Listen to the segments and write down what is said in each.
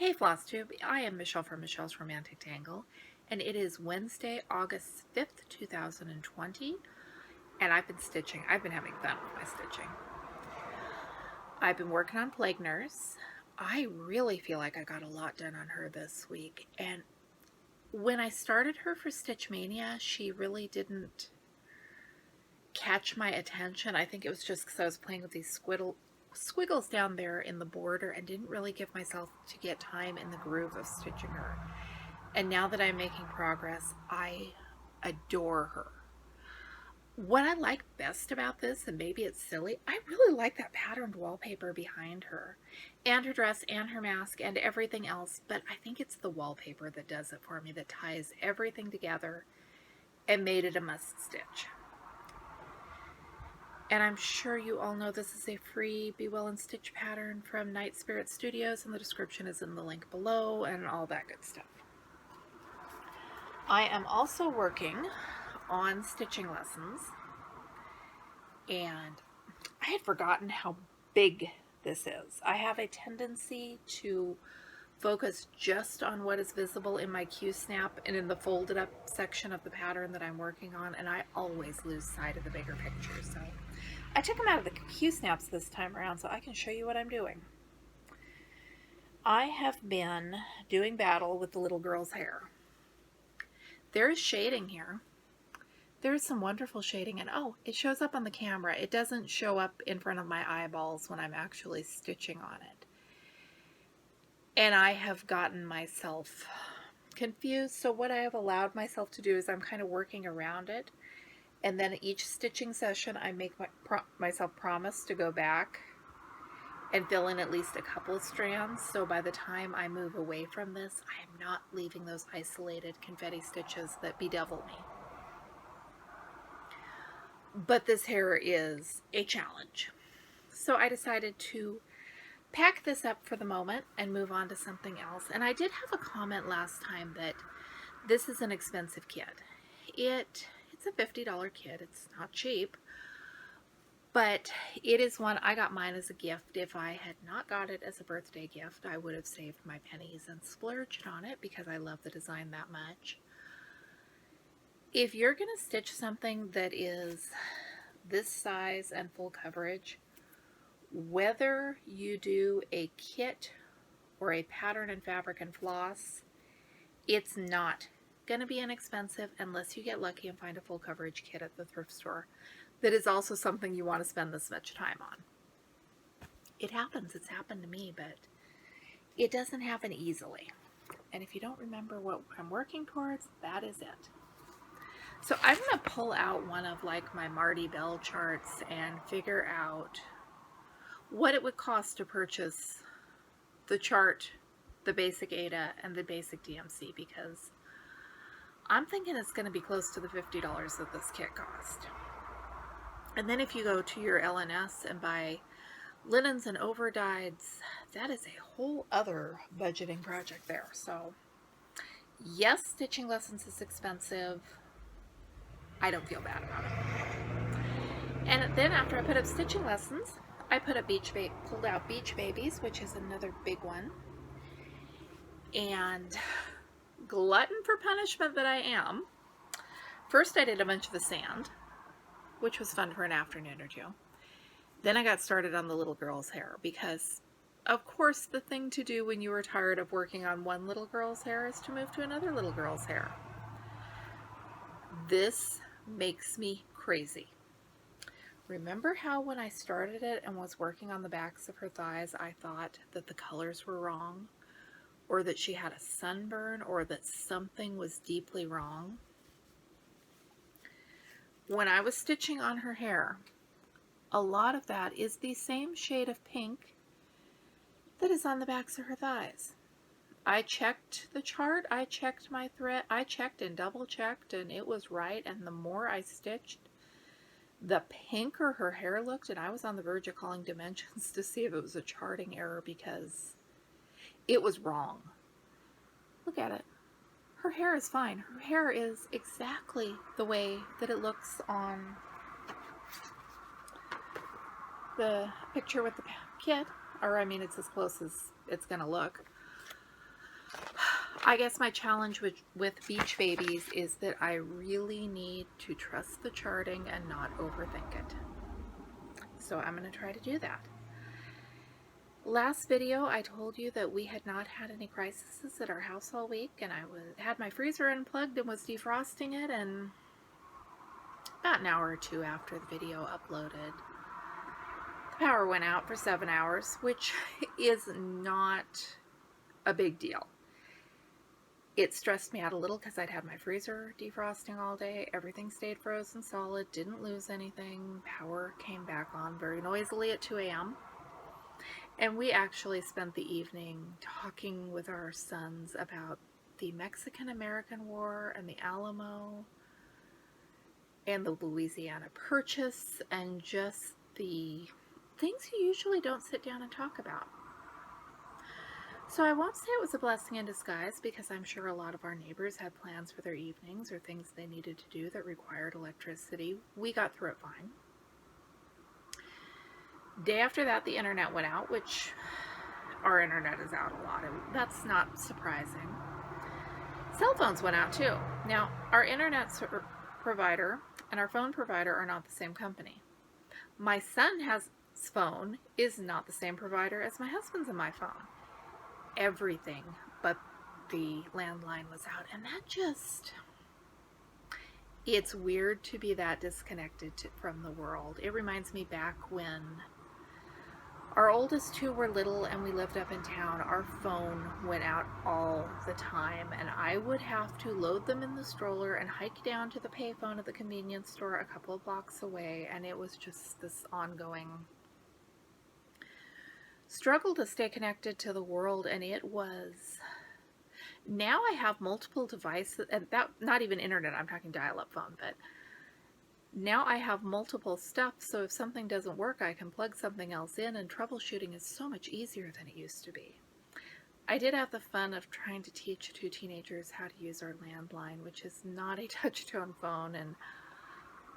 Hey Flosstube, I am Michelle from Michelle's Romantic Tangle, and it is Wednesday, August 5th, 2020, and I've been stitching. I've been having fun with my stitching. I've been working on Plague Nurse. I really feel like I got a lot done on her this week, and when I started her for Stitch Mania, she really didn't catch my attention. I think it was just because I was playing with these squiggles down there in the border and didn't really give myself to get time in the groove of stitching her. And now that I'm making progress, I adore her. What I like best about this, and maybe it's silly, I really like that patterned wallpaper behind her, and her dress and her mask and everything else, but I think it's the wallpaper that does it for me, that ties everything together and made it a must stitch. And I'm sure you all know this is a free Be Well and Stitch pattern from Night Spirit Studios, and the description is in the link below and all that good stuff. I am also working on stitching lessons, and I had forgotten how big this is. I have a tendency to focus just on what is visible in my Q-snap and in the folded up section of the pattern that I'm working on, and I always lose sight of the bigger picture. So I took them out of the Q-snaps this time around so I can show you what I'm doing. I have been doing battle with the little girl's hair. There is shading here. There is some wonderful shading, and oh, it shows up on the camera. It doesn't show up in front of my eyeballs when I'm actually stitching on it. And I have gotten myself confused, so what I have allowed myself to do is I'm kind of working around it, and then each stitching session I make myself promise to go back and fill in at least a couple of strands, so by the time I move away from this, I am not leaving those isolated confetti stitches that bedevil me. But this hair is a challenge, so I decided to pack this up for the moment and move on to something else. And I did have a comment last time that this is an expensive kit. It's a $50 kit. It's not cheap, but it is one. I got mine as a gift. If I had not got it as a birthday gift, I would have saved my pennies and splurged on it because I love the design that much. If you're going to stitch something that is this size and full coverage, whether you do a kit or a pattern and fabric and floss, it's not going to be inexpensive unless you get lucky and find a full coverage kit at the thrift store that is also something you want to spend this much time on. It happens. It's happened to me, but it doesn't happen easily. And if you don't remember what I'm working towards, that is it. So I'm going to pull out one of like my Marty Bell charts and figure out what it would cost to purchase the chart, the basic Ada, and the basic DMC, because I'm thinking it's going to be close to the $50 that this kit cost. And then if you go to your LNS and buy linens and overdyes, that is a whole other budgeting project there. So yes, stitching lessons is expensive. I don't feel bad about it. And then after I put up stitching lessons, I put up pulled out Beach Babies, which is another big one. And glutton for punishment that I am, first I did a bunch of the sand, which was fun for an afternoon or two. Then I got started on the little girl's hair, because of course the thing to do when you are tired of working on one little girl's hair is to move to another little girl's hair. This makes me crazy. Remember how when I started it and was working on the backs of her thighs, I thought that the colors were wrong, or that she had a sunburn, or that something was deeply wrong? When I was stitching on her hair, a lot of that is the same shade of pink that is on the backs of her thighs. I checked the chart, I checked my thread, I checked and double checked, and it was right. And the more I stitched, the pinker her hair looked, and I was on the verge of calling Dimensions to see if it was a charting error, because it was wrong. Look at it. Her hair is fine. Her hair is exactly the way that it looks on the picture with the kit. Or I mean, it's as close as it's going to look. I guess my challenge with beach babies is that I really need to trust the charting and not overthink it. So I'm going to try to do that. Last video I told you that we had not had any crises at our house all week, and I had my freezer unplugged and was defrosting it, and about an hour or two after the video uploaded, the power went out for 7 hours, which is not a big deal. It stressed me out a little because I'd had my freezer defrosting all day. Everything stayed frozen solid, didn't lose anything. Power came back on very noisily at 2 a.m. And we actually spent the evening talking with our sons about the Mexican-American War and the Alamo and the Louisiana Purchase and just the things you usually don't sit down and talk about. So I won't say it was a blessing in disguise, because I'm sure a lot of our neighbors had plans for their evenings or things they needed to do that required electricity. We got through it fine. Day after that, the internet went out, which our internet is out a lot, and that's not surprising. Cell phones went out too. Now, our internet provider and our phone provider are not the same company. My son's phone is not the same provider as my husband's and my phone. Everything but the landline was out, and that just, it's weird to be that disconnected from the world. It reminds me back when our oldest two were little and we lived up in town. Our phone went out all the time, and I would have to load them in the stroller and hike down to the payphone at the convenience store a couple of blocks away, and it was just this ongoing struggle to stay connected to the world. And it was, now I have multiple devices, and that, not even internet, I'm talking dial-up phone, but now I have multiple stuff, so if something doesn't work, I can plug something else in, and troubleshooting is so much easier than it used to be. I did have the fun of trying to teach two teenagers how to use our landline, which is not a touch-tone phone, and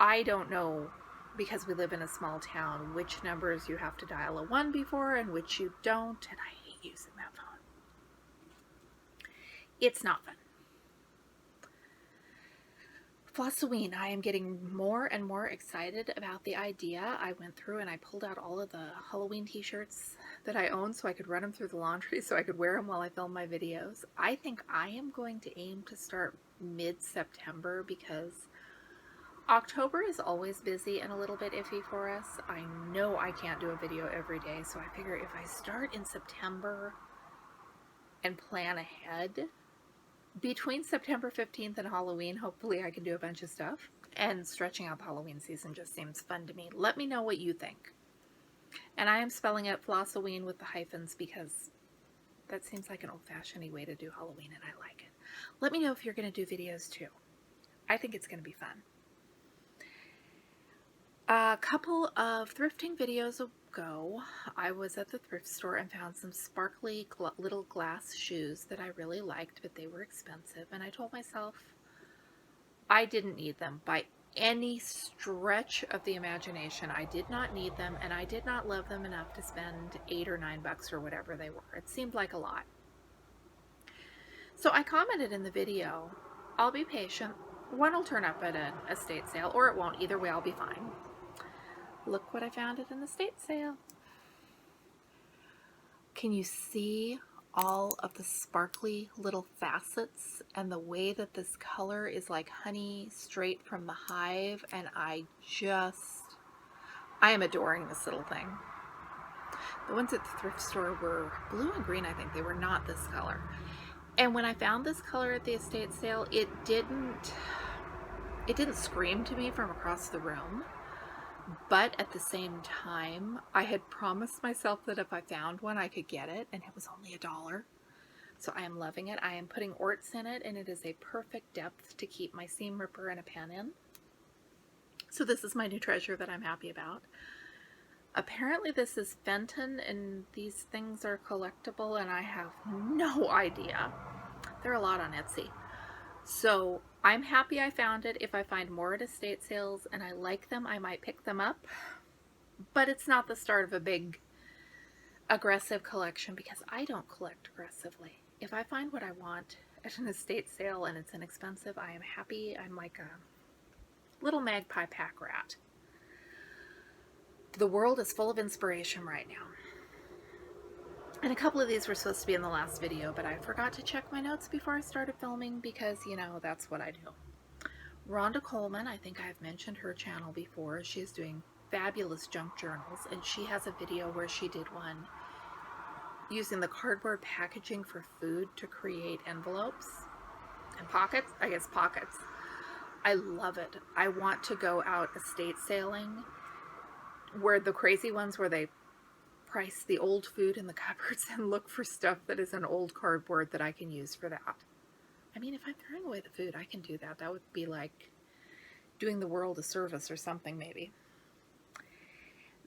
I don't know, because we live in a small town, which numbers you have to dial a 1 before and which you don't, and I hate using that phone. It's not fun. Flosss-o-Ween, I am getting more and more excited about the idea. I went through and I pulled out all of the Halloween t-shirts that I own so I could run them through the laundry so I could wear them while I film my videos. I think I am going to aim to start mid-September, because October is always busy and a little bit iffy for us. I know I can't do a video every day, so I figure if I start in September and plan ahead, between September 15th and Halloween, hopefully I can do a bunch of stuff. And stretching out the Halloween season just seems fun to me. Let me know what you think. And I am spelling it Flosoween with the hyphens, because that seems like an old-fashioned way to do Halloween, and I like it. Let me know if you're going to do videos too. I think it's going to be fun. A couple of thrifting videos ago, I was at the thrift store and found some sparkly little glass shoes that I really liked, but they were expensive, and I told myself I didn't need them by any stretch of the imagination. I did not need them, and I did not love them enough to spend $8 or $9 or whatever they were. It seemed like a lot. So I commented in the video, I'll be patient. One will turn up at an estate sale, or it won't. Either way, I'll be fine. Look what I found at an estate sale. Can you see all of the sparkly little facets and the way that this color is like honey straight from the hive? And I am adoring this little thing. The ones at the thrift store were blue and green, I think. They were not this color. And when I found this color at the estate sale, it didn't scream to me from across the room. But at the same time, I had promised myself that if I found one, I could get it, and it was only $1. So I am loving it. I am putting orts in it, and it is a perfect depth to keep my seam ripper and a pen in. So this is my new treasure that I'm happy about. Apparently this is Fenton, and these things are collectible, and I have no idea. There are a lot on Etsy. So I'm happy I found it. If I find more at estate sales and I like them, I might pick them up. But it's not the start of a big aggressive collection, because I don't collect aggressively. if I find what I want at an estate sale and it's inexpensive, I am happy. I'm like a little magpie pack rat. The world is full of inspiration right now. And a couple of these were supposed to be in the last video, but I forgot to check my notes before I started filming because, you know, that's what I do. Rhonda Coleman, I think I've mentioned her channel before. She's doing fabulous junk journals, and she has a video where she did one using the cardboard packaging for food to create envelopes and pockets. I guess pockets. I love it. I want to go out estate sailing where the crazy ones where they price the old food in the cupboards and look for stuff that is an old cardboard that I can use for that. I mean, if I'm throwing away the food, I can do that. That would be like doing the world a service or something, maybe.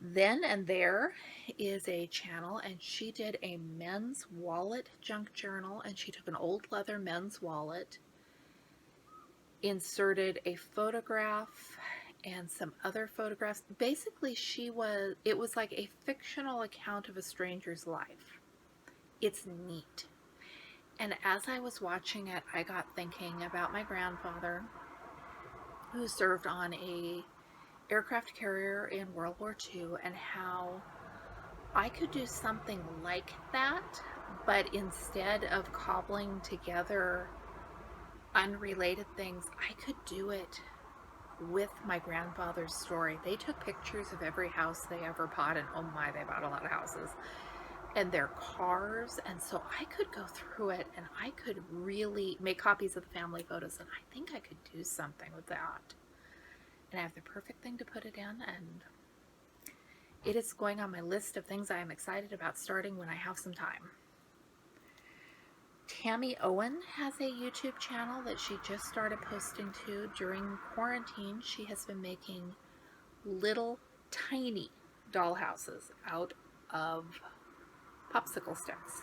Then and There is a channel, and she did a men's wallet junk journal, and she took an old leather men's wallet, inserted a photograph and some other photographs. Basically, it was like a fictional account of a stranger's life. It's neat. And as I was watching it, I got thinking about my grandfather, who served on a aircraft carrier in World War II, and how I could do something like that, but instead of cobbling together unrelated things, I could do it with my grandfather's story. They took pictures of every house they ever bought, and oh my, they bought a lot of houses, and their cars, and so I could go through it and I could really make copies of the family photos, and I think I could do something with that. And I have the perfect thing to put it in, and it is going on my list of things I am excited about starting when I have some time. Tammy Owen has a YouTube channel that she just started posting to. During quarantine, she has been making little tiny dollhouses out of popsicle sticks.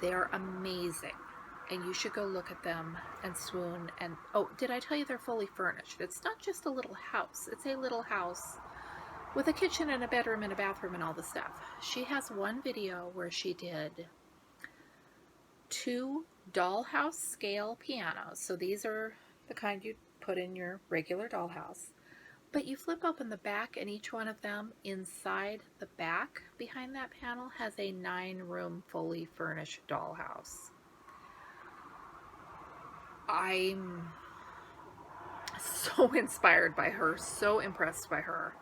They're amazing, and you should go look at them and swoon. And oh, did I tell you they're fully furnished? It's not just a little house. It's a little house with a kitchen and a bedroom and a bathroom and all the stuff. She has one video where she did 2 dollhouse scale pianos. So these are the kind you put in your regular dollhouse. But you flip open the back, and each one of them, inside the back behind that panel, has a 9-room fully furnished dollhouse. I'm so inspired by her, so impressed by her.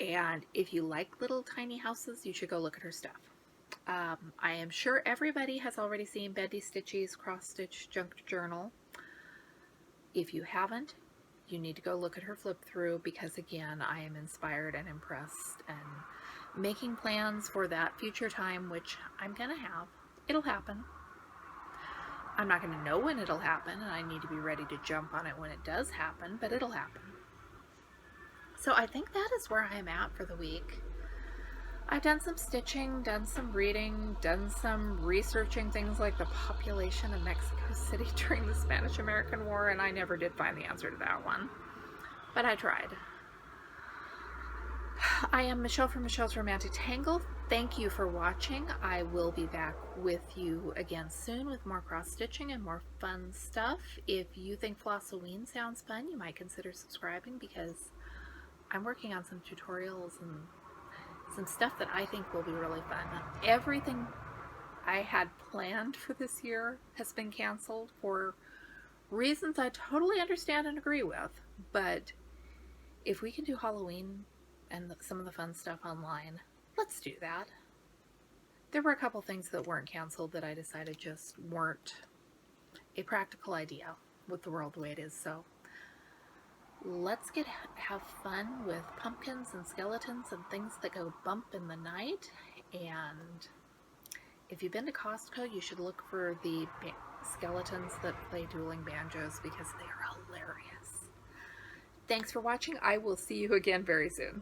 And if you like little tiny houses, you should go look at her stuff. I am sure everybody has already seen Bendy Stitchy's Cross Stitch Junk Journal. If you haven't, you need to go look at her flip through, because again, I am inspired and impressed and making plans for that future time, which I'm gonna have. It'll happen. I'm not gonna know when it'll happen, and I need to be ready to jump on it when it does happen, but it'll happen. So I think that is where I am at for the week. I've done some stitching, done some reading, done some researching things like the population of Mexico City during the Spanish-American War, and I never did find the answer to that one, but I tried. I am Michelle from Michelle's Romantic Tangle. Thank you for watching. I will be back with you again soon with more cross-stitching and more fun stuff. If you think Flosss-o-Ween sounds fun, you might consider subscribing, because I'm working on some tutorials and some stuff that I think will be really fun. Everything I had planned for this year has been canceled for reasons I totally understand and agree with, but if we can do Halloween and some of the fun stuff online, let's do that. There were a couple things that weren't canceled that I decided just weren't a practical idea with the world the way it is, so let's have fun with pumpkins and skeletons and things that go bump in the night. And if you've been to Costco, you should look for the skeletons that play dueling banjos, because they are hilarious. Thanks for watching. I will see you again very soon.